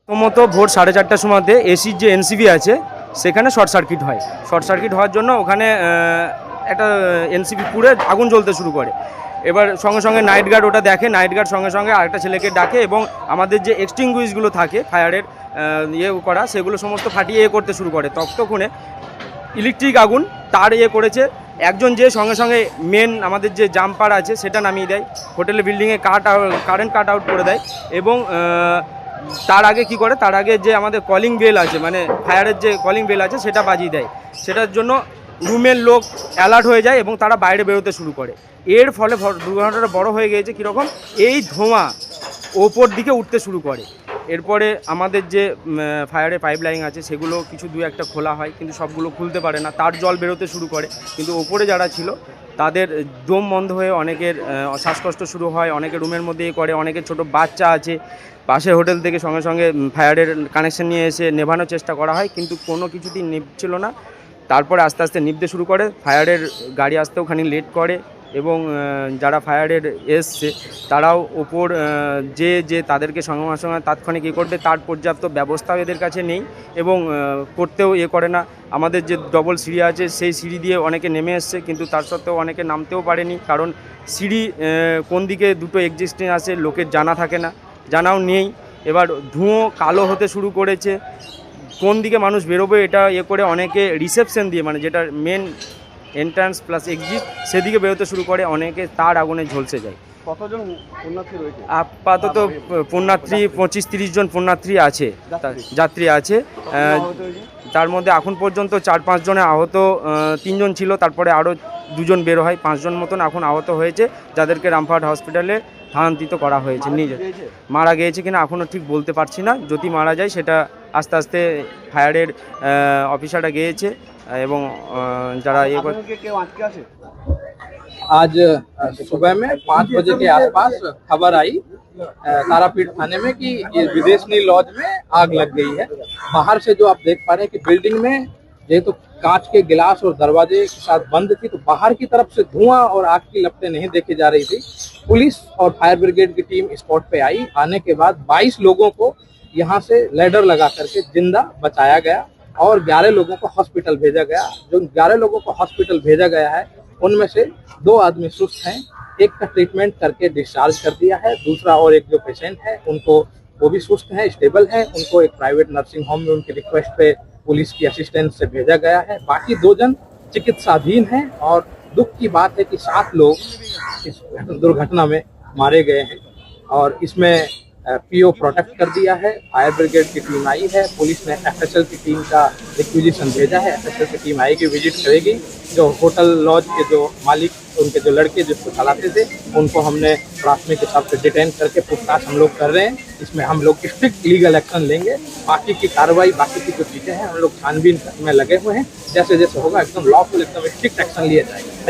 প্রথমত ভোর 4:30টার সময়তে এসির যে এনসিবি আছে সেখানে শর্ট সার্কিট হয়। শর্ট সার্কিট হওয়ার জন্য ওখানে একটা এনসিবি পুড়ে আগুন জ্বলতে শুরু করে। এবার সঙ্গে সঙ্গে নাইট গার্ড ওটা দেখে, নাইট গার্ড সঙ্গে সঙ্গে আরেকটা ছেলেকে ডাকে এবং আমাদের যে এক্সটিংগুইশগুলো থাকে ফায়ারের করা, সেগুলো সমস্ত ফাটিয়ে করতে শুরু করে। ততক্ষণে ইলেকট্রিক আগুন তার করেছে একজন, যে সঙ্গে সঙ্গে মেন আমাদের যে জাম্পার আছে সেটা নামিয়ে দেয়, হোটেলের বিল্ডিংয়ে কারেন্ট কাট আউট করে দেয় এবং তার আগে কি করে, তার আগে যে আমাদের কলিং বেল আছে, মানে ফায়ারের যে কলিং বেল আছে সেটা বাজিয়ে দেয়। সেটার জন্য রুমের লোক অ্যালার্ট হয়ে যায় এবং তারা বাইরে বেরোতে শুরু করে। এর ফলে দুর্ঘটনাটা বড় হয়ে গিয়েছে কীরকম, এই ধোঁয়া ওপর দিকে উঠতে শুরু করে। এরপরে আমাদের যে ফায়ারের পাইপলাইন আছে সেগুলো কিছু দু একটা খোলা হয়, কিন্তু সবগুলো খুলতে পারে না, তার জল বেরোতে শুরু করে। কিন্তু ওপরে যারা ছিল তাদের দম বন্ধ হয়ে অনেকের শ্বাসকষ্ট শুরু হয়, অনেকের রুমের মধ্যে করে, অনেকের ছোট বাচ্চা আছে। পাশের হোটেল থেকে সঙ্গে সঙ্গে ফায়ারের কানেকশন নিয়ে এসে নেভানোর চেষ্টা করা হয়, কিন্তু কোনো কিছুতেই নিভছিল না। তারপরে আস্তে আস্তে নিভতে শুরু করে, ফায়ারের গাড়ি আসতেও খানিক লেট করে এবং যারা ফায়ারের এসছে তারাও ওপর যে তাদেরকে সঙ্গে সঙ্গে তাৎক্ষণিক করবে তার পর্যাপ্ত ব্যবস্থাও এদের কাছে নেই এবং করতেও করে না। আমাদের যে ডবল সিঁড়ি আছে সেই সিঁড়ি দিয়ে অনেকে নেমে এসছে, কিন্তু তার সত্ত্বেও অনেকে নামতেও পারেনি, কারণ সিঁড়ি কোন দিকে দুটো এক্সিস্টিং আছে লোকের জানা থাকে না, জানাও নেই। এবার ধুঁয়ো কালো হতে শুরু করেছে, কোন দিকে মানুষ বেরোবে এটা করে অনেকে রিসেপশন দিয়ে, মানে যেটা মেন এন্ট্রান্স প্লাস এক্সিট, সেদিকে বেরোতে শুরু করে, অনেকে তার আগুনে ঝলসে যায়। কতজন পুণ্যার্থী রয়েছে? আপাতত পুণ্যার্থী 25-30 জন পুণ্যার্থী আছে, যাত্রী আছে। তার মধ্যে এখন পর্যন্ত 4-5 জনে আহত, 3 জন ছিল, তারপরে আরও 2 জন বের হয়, 5 জন মতন এখন আহত হয়েছে, যাদেরকে রামপুরহাট হসপিটালে স্থানান্তরিত করা হয়েছে। নিজে মারা গিয়েছে কিনা এখনও ঠিক বলতে পারছি না, যদি মারা যায় সেটা আস্তে আস্তে ফায়ারের অফিসাররা গিয়েছে এবং যারা কেউ আটকে আছে। आज सुबह में 5 बजे के आसपास खबर आई तारापीठ थाने में कि ये विदेशनी लॉज में आग लग गई है। बाहर से जो आप देख पा रहे हैं कि बिल्डिंग में जेहेतु कांच के गिलास और दरवाजे के साथ बंद थी, तो बाहर की तरफ से धुआं और आग की लपटें नहीं देखी जा रही थी। पुलिस और फायर ब्रिगेड की टीम स्पॉट पे आई। आने के बाद 22 लोगों को यहाँ से लेडर लगा करके जिंदा बचाया गया और 11 लोगों को हॉस्पिटल भेजा गया। जो 11 लोगों को हॉस्पिटल भेजा गया है उनमें से 2 आदमी सुस्त हैं, एक का ट्रीटमेंट करके डिस्चार्ज कर दिया है, दूसरा और एक जो पेशेंट है उनको, वो भी सुस्त है, स्टेबल है, उनको एक प्राइवेट नर्सिंग होम में उनकी रिक्वेस्ट पे पुलिस की असिस्टेंस से भेजा गया है। बाकी 2 जन चिकित्साधीन हैं और दुख की बात है कि 7 लोग इस दुर्घटना में मारे गए हैं और इसमें पीओ प्रोटेक्ट कर दिया है। फायर ब्रिगेड की टीम आई है, पुलिस ने एफएसएल की टीम का रिक्विजिशन भेजा है, एफएसएल की टीम आएगी, विजिट करेगी। जो होटल लॉज के जो मालिक, उनके जो लड़के जिसको चलाते थे, उनको हमने प्राथमिक हिसाब से डिटेन करके पूछताछ हम लोग कर रहे हैं। इसमें हम लोग स्ट्रिक्ट लीगल एक्शन लेंगे। बाकी की कार्रवाई, बाकी की जो चीज़ें हैं हम लोग छानबीन में लगे हुए हैं, जैसे जैसे होगा एकदम लॉफुल, एकदम स्ट्रिक्ट एक्शन लिया जाएगा।